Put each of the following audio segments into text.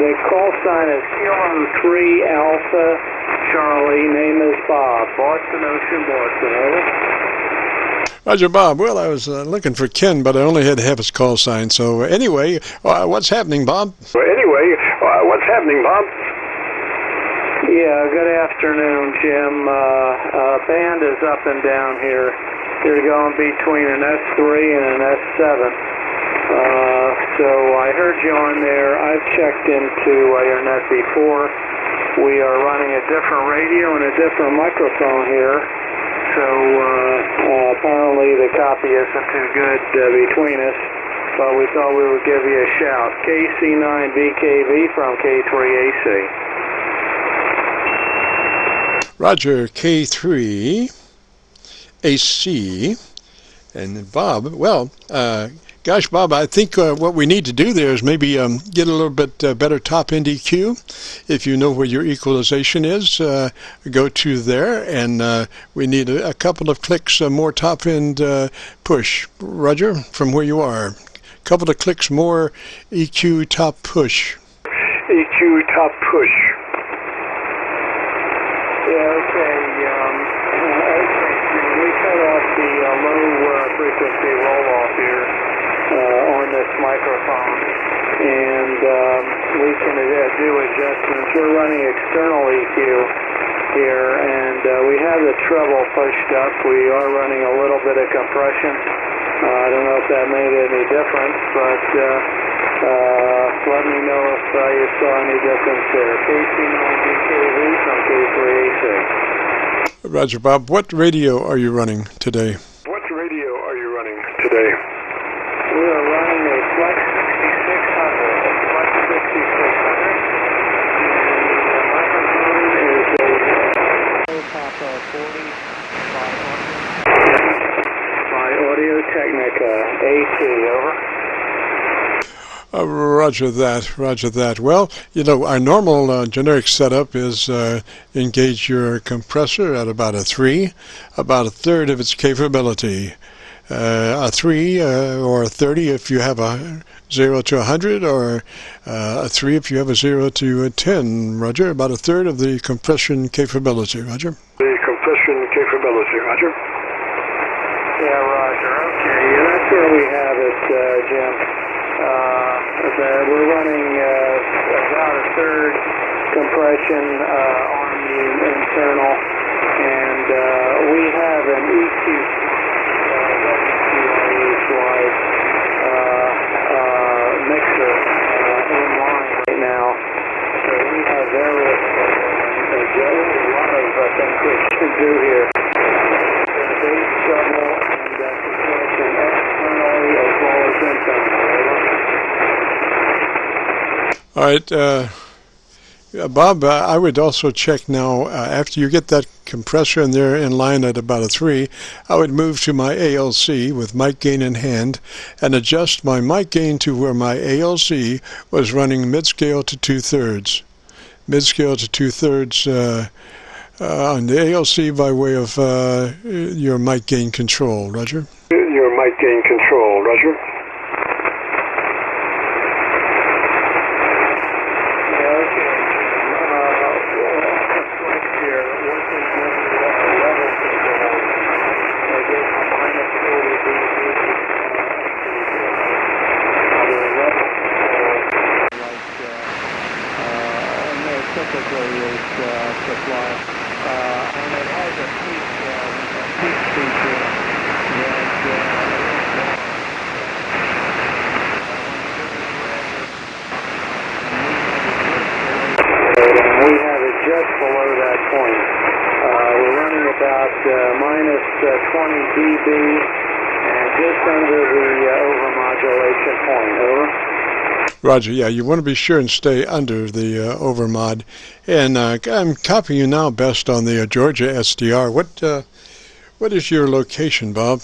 The call sign is Kilo 3 Alpha Charlie. Name is Bob. Boston Ocean, Boston. Over. Roger, Bob. Well, I was looking for Ken, but I only had to have his call sign. So anyway, what's happening, Bob? What's happening, Bob? Yeah, good afternoon, Jim. Band is up and down here. You're going between an S3 and an S7. So I heard you on there. I've checked into your net before. We are running a different radio and a different microphone here. So apparently the copy isn't too good between us. But we thought we would give you a shout. KC9VKV from K3AC. Roger, K3AC. And Bob, well, gosh, Bob, I think what we need to do there is maybe get a little bit better top-end EQ. If you know where your equalization is, go to there, and we need a couple of clicks more top-end push. Roger, from where you are. A couple of clicks more EQ top push. EQ top push. Yeah, okay. We cut off the low frequency roll-off here on this microphone, and we can do adjustments. We're running external EQ here, and we have the treble pushed up. We are running a little bit of compression. I don't know if that made any difference, but let me know if you saw any difference there. KC9VKV from K3AC. Roger, Bob. What radio are you running today? We are running a Flex 6600. Flex 6600. And the microphone is a Papa 40 by Audio Technica AT. Over. Roger that. Well, you know, our normal generic setup is engage your compressor at about a 3, about a third of its capability. A 3 or a 30 if you have a 0 to 100, or a 3 if you have a 0 to 10. Roger, about a third of the compression capability. Roger. The compression capability. Roger. Yeah, Roger. Okay, yeah, that's where we have it, Jim. We're running about a third compression on the internal, and we have an EQ mixer in line right now. So we have various a lot of things we can do here. Bass treble and compression externally as well as internally. All right, Bob, I would also check now, after you get that compressor in there in line at about a 3, I would move to my ALC with mic gain in hand and adjust my mic gain to where my ALC was running mid-scale to 2/3. Mid-scale to 2/3 on the ALC by way of your mic gain control. Roger? Your mic gain control. Roger. Supply, and it has a peak feature that we have it just below that point. We're running about minus 20 dB and just under the overmodulation point. Over. Roger, yeah, you want to be sure and stay under the overmod. And I'm copying you now best on the Georgia SDR. What is your location, Bob?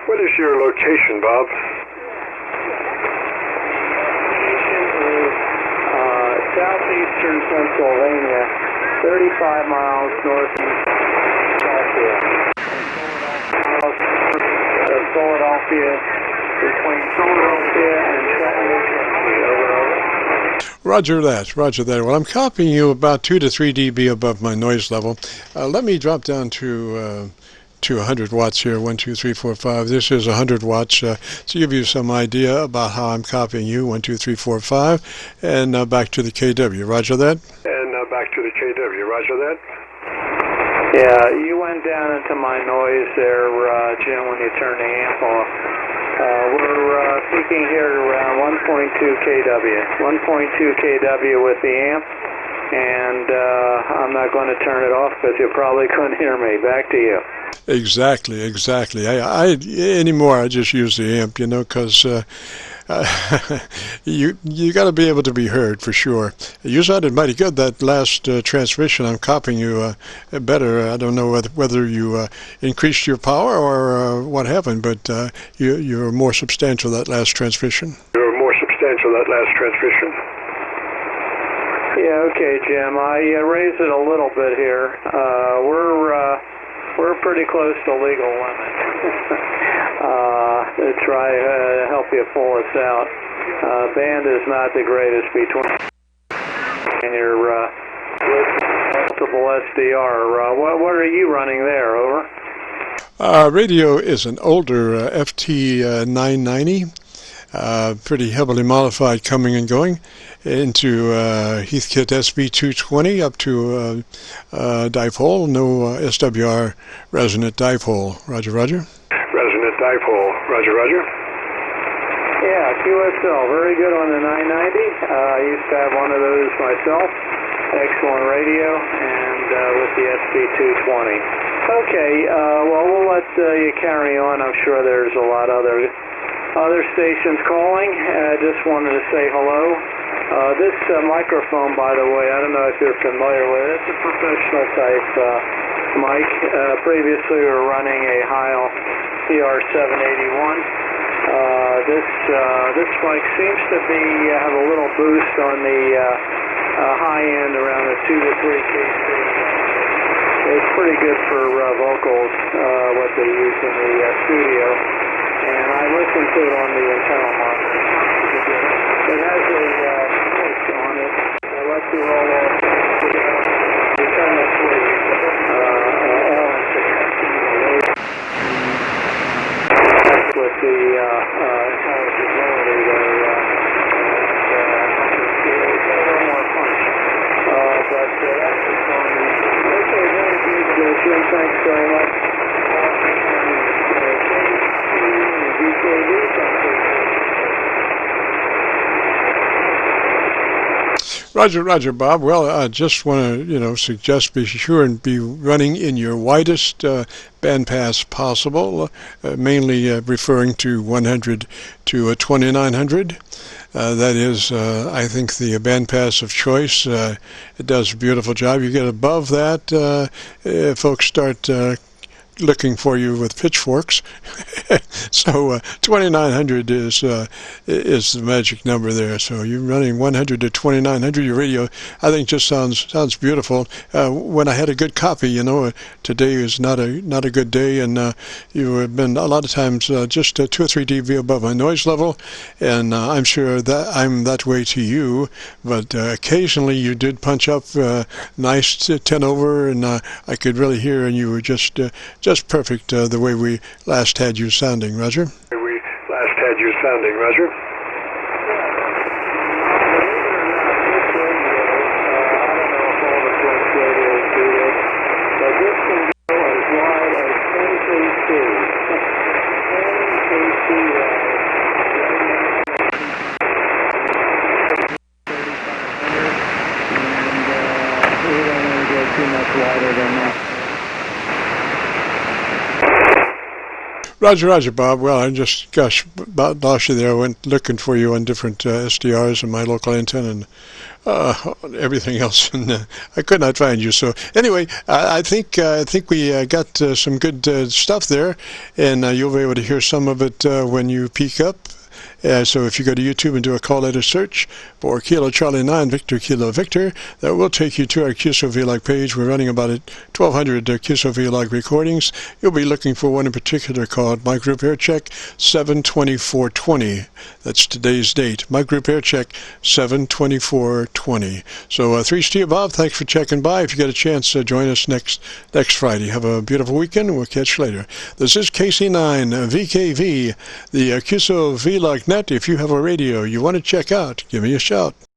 What is your location, Bob? Southeastern Pennsylvania, 35 miles northeast of Philadelphia, between Philadelphia and Chattanooga. Over. Roger that, roger that. Well, I'm copying you about 2 to 3 dB above my noise level. Let me drop down to 100 watts here, 1, 2, 3, 4, 5. This is 100 watts to give you some idea about how I'm copying you, 1, 2, 3, 4, 5, and back to the KW. Roger that? And back to the KW. Roger that. Yeah, you went down into my noise there, Jim, when you turned the amp off. We're peaking here around 1.2 kW. 1.2 kW with the amp, and I'm not going to turn it off because you probably couldn't hear me. Back to you. Exactly, exactly. I anymore I just use the amp, you know, because you got to be able to be heard for sure. You sounded mighty good that last transmission. I'm copying you better. I don't know whether you increased your power or what happened, but you're more substantial that last transmission. You're more substantial that last transmission. Yeah, okay, Jim. I raised it a little bit here. We're pretty close to legal limit. To try to help you pull us out. Band is not the greatest between and your multiple SDR. What are you running there? Over. Radio is an older FT990. Pretty heavily modified, coming and going into Heathkit SB220 up to dipole, no SWR resonant dipole. Roger, roger. Resonant dipole. Roger, roger. Yeah, QSO, very good on the 990. I used to have one of those myself. Excellent radio, and with the SB220. Okay, well, we'll let you carry on. I'm sure there's a lot of other stations calling. Just wanted to say hello. This microphone, by the way, I don't know if you're familiar with it. It's a professional type mic. Previously, we were running a Heil CR781. This mic seems to have a little boost on the high end, around the 2 to 3 KC. It's pretty good for vocals, what they use in the studio. And I listened to it on the internal monitor. It has a switch on it that lets you roll off. You turn the switch on to continue. That's with the intelligibility there. It's a little more punch. But that's the song. Okay, very good, Jim. Thanks very much. Roger, roger, Bob. Well, I just want to, suggest be sure and be running in your widest bandpass possible, mainly referring to 100 to 2900. That is, I think, the bandpass of choice. It does a beautiful job. You get above that, folks start looking for you with pitchforks. So 2900 is the magic number there. So you're running 100 to 2900. Your radio, I think, just sounds beautiful. When I had a good copy, today is not a good day, and you have been a lot of times just 2 or 3 dB above my noise level, and I'm sure that I'm that way to you. But occasionally you did punch up nice 10 over, and I could really hear, and you were just perfect the way we last had you sounding, Roger. Roger. Roger, Bob. Well, I just, about lost you there. I went looking for you on different SDRs and my local antenna and everything else, and I could not find you. So anyway, I think we got some good stuff there, and you'll be able to hear some of it when you peak up. So if you go to YouTube and do a call letter search for Kilo Charlie 9 Victor Kilo Victor, that will take you to our Qso-Vlog page. We're running about 1,200 Qso-Vlog recordings. You'll be looking for one in particular called My Group Air Check 7/24/20. That's today's date. My Group Air Check 7/24/20. So 3's to you, Bob. Thanks for checking by. If you get a chance, join us next Friday. Have a beautiful weekend, and we'll catch you later. This is KC9VKV, the Qso-Vlog net. If you have a radio you want to check out, give me a shout.